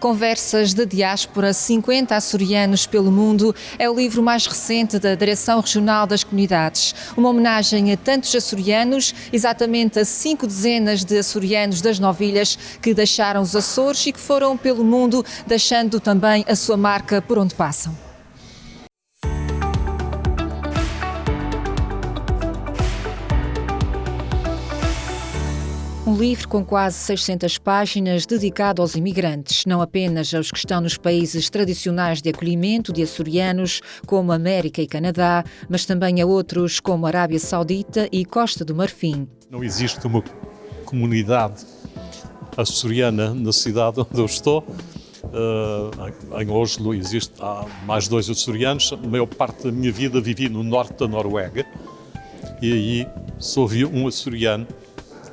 Conversas da Diáspora, 50 açorianos pelo mundo, é o livro mais recente da Direção Regional das Comunidades. Uma homenagem a tantos açorianos, exatamente a 5 dezenas de açorianos das Novilhas que deixaram os Açores e que foram pelo mundo, deixando também a sua marca por onde passam. Um livro com quase 600 páginas dedicado aos imigrantes, não apenas aos que estão nos países tradicionais de acolhimento de açorianos, como América e Canadá, mas também a outros como Arábia Saudita e Costa do Marfim. Não existe uma comunidade açoriana na cidade onde eu estou. Em Oslo há mais 2 açorianos. A maior parte da minha vida vivi no norte da Noruega e aí só vi um açoriano,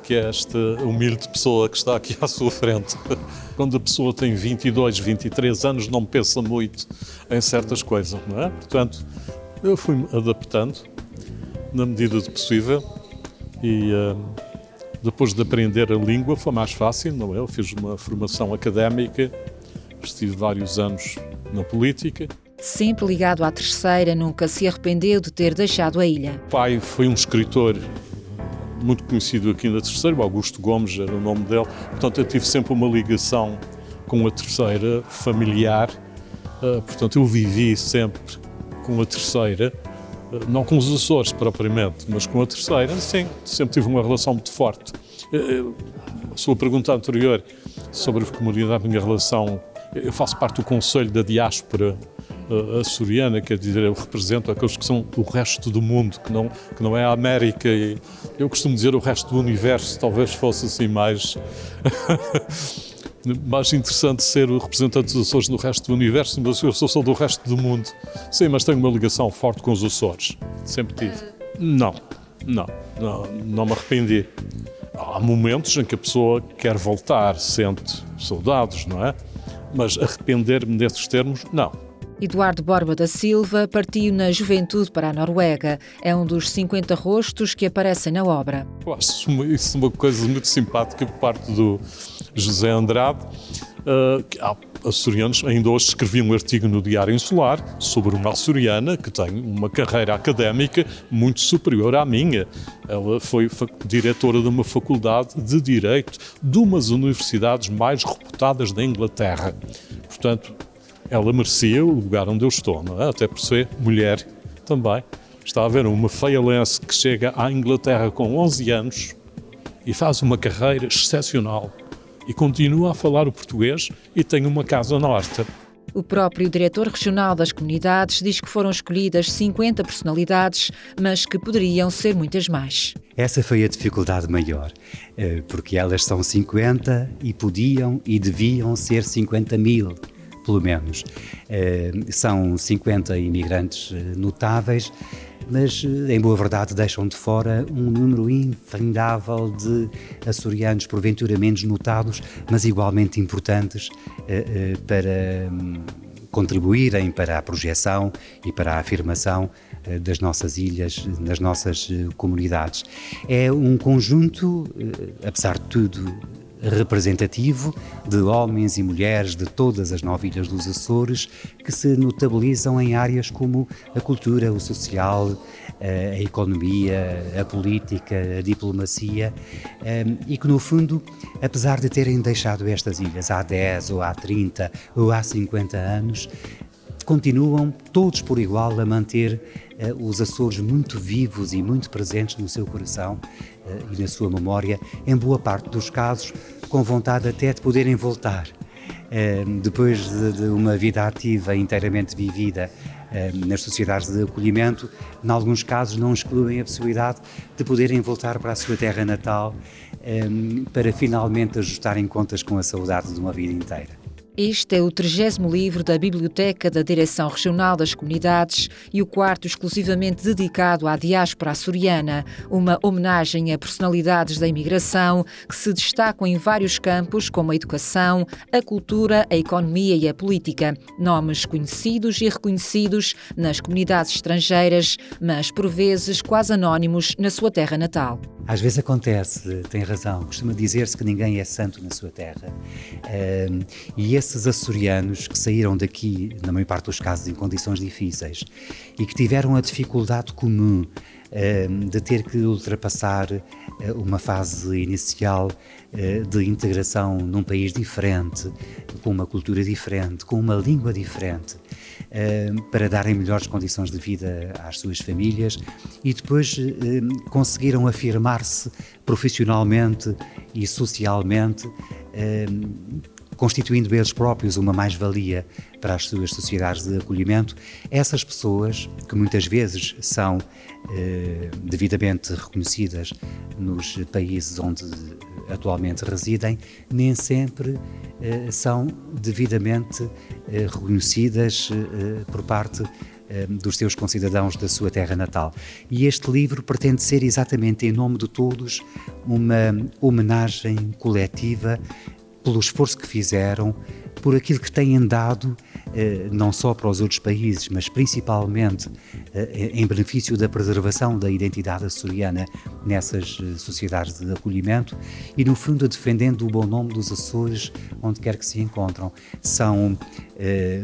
que é esta humilde pessoa que está aqui à sua frente. Quando a pessoa tem 22, 23 anos, não pensa muito em certas coisas, não é? Portanto, eu fui-me adaptando na medida do possível e depois de aprender a língua foi mais fácil, não é? Eu fiz uma formação académica, estive vários anos na política. Sempre ligado à Terceira, nunca se arrependeu de ter deixado a ilha. O pai foi um escritor muito conhecido aqui na Terceira, Augusto Gomes era o nome dele, portanto eu tive sempre uma ligação com a Terceira familiar, portanto eu vivi sempre com a Terceira, não com os Açores propriamente, mas com a Terceira, sim, sempre tive uma relação muito forte. A sua pergunta anterior sobre a comunidade, a minha relação, eu faço parte do Conselho da Diáspora açoriana, quer dizer, eu represento aqueles que são o resto do mundo, que não é a América. E eu costumo dizer o resto do universo, talvez fosse assim mais interessante ser o representante dos Açores no resto do universo, mas eu sou do resto do mundo. Sim, mas tenho uma ligação forte com os Açores, sempre tive. Não me arrependi. Há momentos em que a pessoa quer voltar, sente saudades, não é? Mas arrepender-me desses termos, não. Eduardo Borba da Silva partiu na juventude para a Noruega. É um dos 50 rostos que aparecem na obra. Eu acho isso uma coisa muito simpática por parte do José Andrade. Há açorianos, ainda hoje escrevi um artigo no Diário Insular sobre uma açoriana que tem uma carreira académica muito superior à minha. Ela foi diretora de uma faculdade de Direito de umas universidades mais reputadas da Inglaterra. Portanto, ela merecia o lugar onde eu estou, não é? Até por ser mulher também. Está a ver uma feialense que chega à Inglaterra com 11 anos e faz uma carreira excepcional e continua a falar o português e tem uma casa na Horta. O próprio diretor regional das comunidades diz que foram escolhidas 50 personalidades, mas que poderiam ser muitas mais. Essa foi a dificuldade maior, porque elas são 50 e podiam e deviam ser 50.000. Pelo menos. São 50 imigrantes notáveis, mas, em boa verdade, deixam de fora um número infindável de açorianos, porventura menos notados, mas igualmente importantes para contribuírem para a projeção e para a afirmação das nossas ilhas, das nossas comunidades. É um conjunto, apesar de tudo, representativo de homens e mulheres de todas as 9 ilhas dos Açores que se notabilizam em áreas como a cultura, o social, a economia, a política, a diplomacia e que, no fundo, apesar de terem deixado estas ilhas há 10 ou há 30 ou há 50 anos, continuam todos por igual a manter os Açores muito vivos e muito presentes no seu coração e na sua memória, em boa parte dos casos, com vontade até de poderem voltar. Depois de uma vida ativa inteiramente vivida nas sociedades de acolhimento, em alguns casos não excluem a possibilidade de poderem voltar para a sua terra natal para finalmente ajustarem contas com a saudade de uma vida inteira. Este é o 30º livro da Biblioteca da Direção Regional das Comunidades e o 4º exclusivamente dedicado à diáspora açoriana, uma homenagem a personalidades da imigração que se destacam em vários campos como a educação, a cultura, a economia e a política. Nomes conhecidos e reconhecidos nas comunidades estrangeiras, mas por vezes quase anónimos na sua terra natal. Às vezes acontece, tem razão, costuma dizer-se que ninguém é santo na sua terra. E esse esses açorianos que saíram daqui, na maior parte dos casos, em condições difíceis e que tiveram a dificuldade comum de ter que ultrapassar uma fase inicial de integração num país diferente, com uma cultura diferente, com uma língua diferente, para darem melhores condições de vida às suas famílias e depois conseguiram afirmar-se profissionalmente e socialmente, constituindo eles próprios uma mais-valia para as suas sociedades de acolhimento. Essas pessoas, que muitas vezes são devidamente reconhecidas nos países onde atualmente residem, nem sempre são devidamente reconhecidas por parte dos seus concidadãos da sua terra natal. E este livro pretende ser exatamente, em nome de todos, uma homenagem coletiva pelo esforço que fizeram, por aquilo que têm dado, não só para os outros países, mas principalmente em benefício da preservação da identidade açoriana nessas sociedades de acolhimento e, no fundo, defendendo o bom nome dos Açores onde quer que se encontram. São,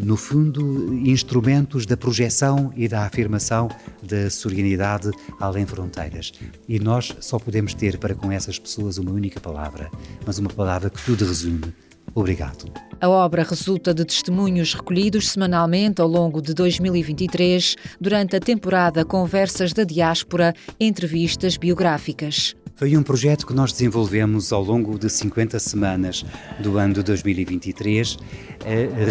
no fundo, instrumentos da projeção e da afirmação da açorianidade além fronteiras. E nós só podemos ter para com essas pessoas uma única palavra, mas uma palavra que tudo resume. Obrigado. A obra resulta de testemunhos recolhidos semanalmente ao longo de 2023, durante a temporada Conversas da Diáspora, entrevistas biográficas. Foi um projeto que nós desenvolvemos ao longo de 50 semanas do ano de 2023,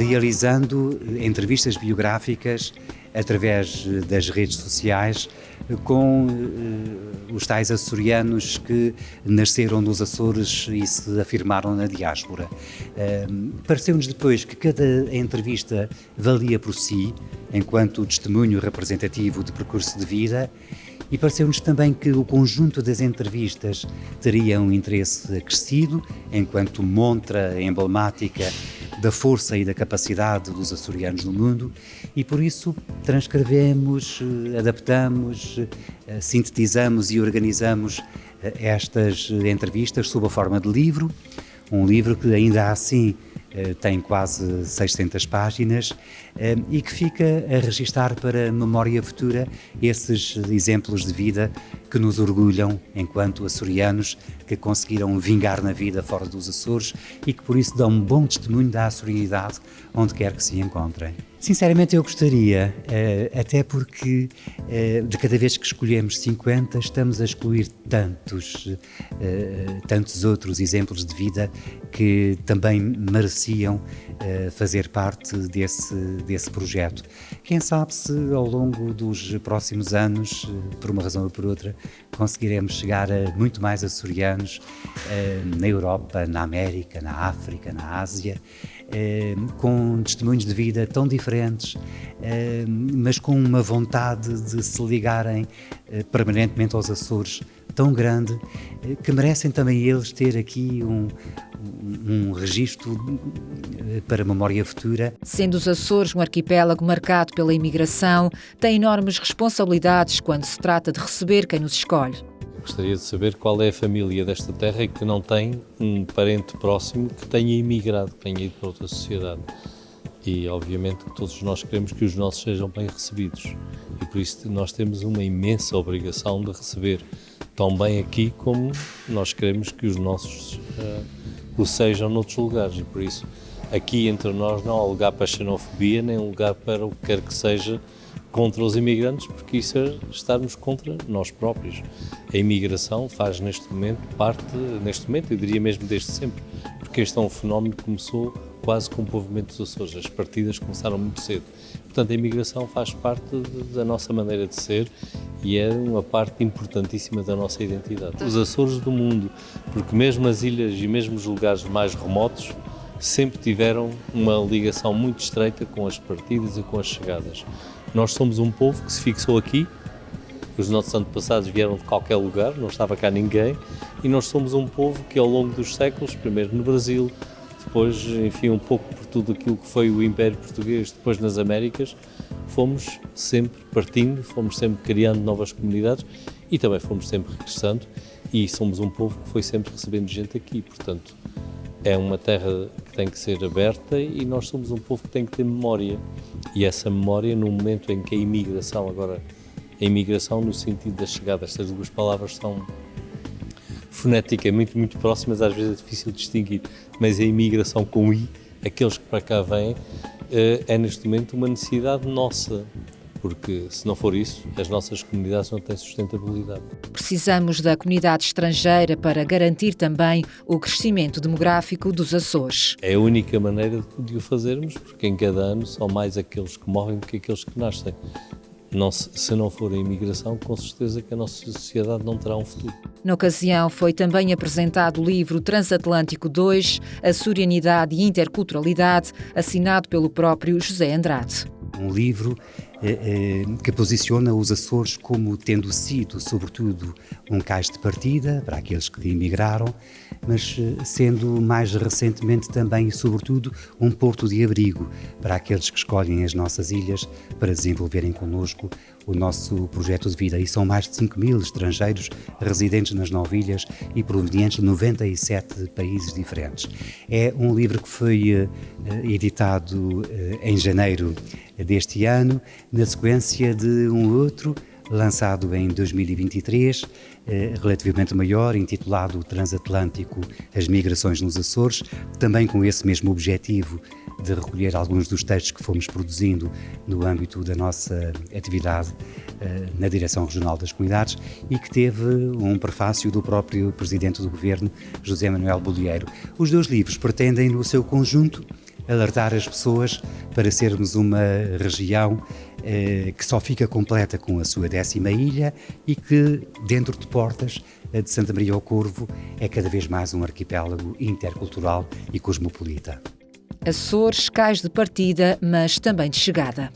realizando entrevistas biográficas através das redes sociais com os tais açorianos que nasceram nos Açores e se afirmaram na diáspora. Pareceu-nos depois que cada entrevista valia por si, enquanto testemunho representativo de percurso de vida, e pareceu-nos também que o conjunto das entrevistas teria um interesse acrescido, enquanto montra emblemática da força e da capacidade dos açorianos no mundo, e por isso transcrevemos, adaptamos, sintetizamos e organizamos estas entrevistas sob a forma de livro, um livro que ainda assim tem quase 600 páginas e que fica a registar para a memória futura esses exemplos de vida que nos orgulham enquanto açorianos que conseguiram vingar na vida fora dos Açores e que por isso dão um bom testemunho da açorianidade onde quer que se encontrem. Sinceramente eu gostaria, até porque de cada vez que escolhemos 50 estamos a excluir tantos outros exemplos de vida que também mereciam fazer parte desse projeto. Quem sabe se ao longo dos próximos anos, por uma razão ou por outra, conseguiremos chegar a muito mais açorianos na Europa, na América, na África, na Ásia, com testemunhos de vida tão diferentes, mas com uma vontade de se ligarem permanentemente aos Açores tão grande, que merecem também eles ter aqui um registro para a memória futura. Sendo os Açores um arquipélago marcado pela imigração, tem enormes responsabilidades quando se trata de receber quem nos escolhe. Gostaria de saber qual é a família desta terra que não tem um parente próximo que tenha imigrado, que tenha ido para outra sociedade. E, obviamente, que todos nós queremos que os nossos sejam bem recebidos. E, por isso, nós temos uma imensa obrigação de receber tão bem aqui como nós queremos que os nossos o sejam noutros lugares. E, por isso, aqui entre nós não há lugar para xenofobia, nem lugar para o que quer que seja contra os imigrantes, porque isso é estarmos contra nós próprios. A imigração faz neste momento eu diria mesmo desde sempre, porque este é um fenómeno que começou quase com o povoamento dos Açores. As partidas começaram muito cedo. Portanto, a imigração faz parte da nossa maneira de ser e é uma parte importantíssima da nossa identidade. Os Açores do mundo, porque mesmo as ilhas e mesmo os lugares mais remotos sempre tiveram uma ligação muito estreita com as partidas e com as chegadas. Nós somos um povo que se fixou aqui, os nossos antepassados vieram de qualquer lugar, não estava cá ninguém, e nós somos um povo que ao longo dos séculos, primeiro no Brasil, depois, enfim, um pouco por tudo aquilo que foi o Império Português, depois nas Américas, fomos sempre partindo, fomos sempre criando novas comunidades e também fomos sempre regressando, e somos um povo que foi sempre recebendo gente aqui, portanto, é uma terra que tem que ser aberta e nós somos um povo que tem que ter memória. E essa memória, no momento em que a imigração, agora, a imigração no sentido da chegada, estas duas palavras são foneticamente muito próximas, às vezes é difícil distinguir, mas a imigração com I, aqueles que para cá vêm, é neste momento uma necessidade nossa, porque se não for isso, as nossas comunidades não têm sustentabilidade. Precisamos da comunidade estrangeira para garantir também o crescimento demográfico dos Açores. É a única maneira de o fazermos, porque em cada ano são mais aqueles que morrem do que aqueles que nascem. Se não for a imigração, com certeza que a nossa sociedade não terá um futuro. Na ocasião, foi também apresentado o livro Transatlântico 2, Açorianidade e Interculturalidade, assinado pelo próprio José Andrade. Um livro que posiciona os Açores como tendo sido, sobretudo, um cais de partida para aqueles que emigraram, mas sendo mais recentemente também, sobretudo, um porto de abrigo para aqueles que escolhem as nossas ilhas para desenvolverem connosco o nosso projeto de vida. E são mais de 5.000 estrangeiros residentes nas 9 ilhas e provenientes de 97 países diferentes. É um livro que foi editado em janeiro deste ano, na sequência de um outro lançado em 2023, relativamente maior, intitulado Transatlântico, as migrações nos Açores, também com esse mesmo objetivo de recolher alguns dos textos que fomos produzindo no âmbito da nossa atividade na Direção Regional das Comunidades e que teve um prefácio do próprio Presidente do Governo, José Manuel Bolieiro. Os dois livros pretendem, no seu conjunto, alertar as pessoas para sermos uma região que só fica completa com a sua 10ª ilha e que, dentro de portas, a de Santa Maria ao Corvo é cada vez mais um arquipélago intercultural e cosmopolita. Açores, cais de partida, mas também de chegada.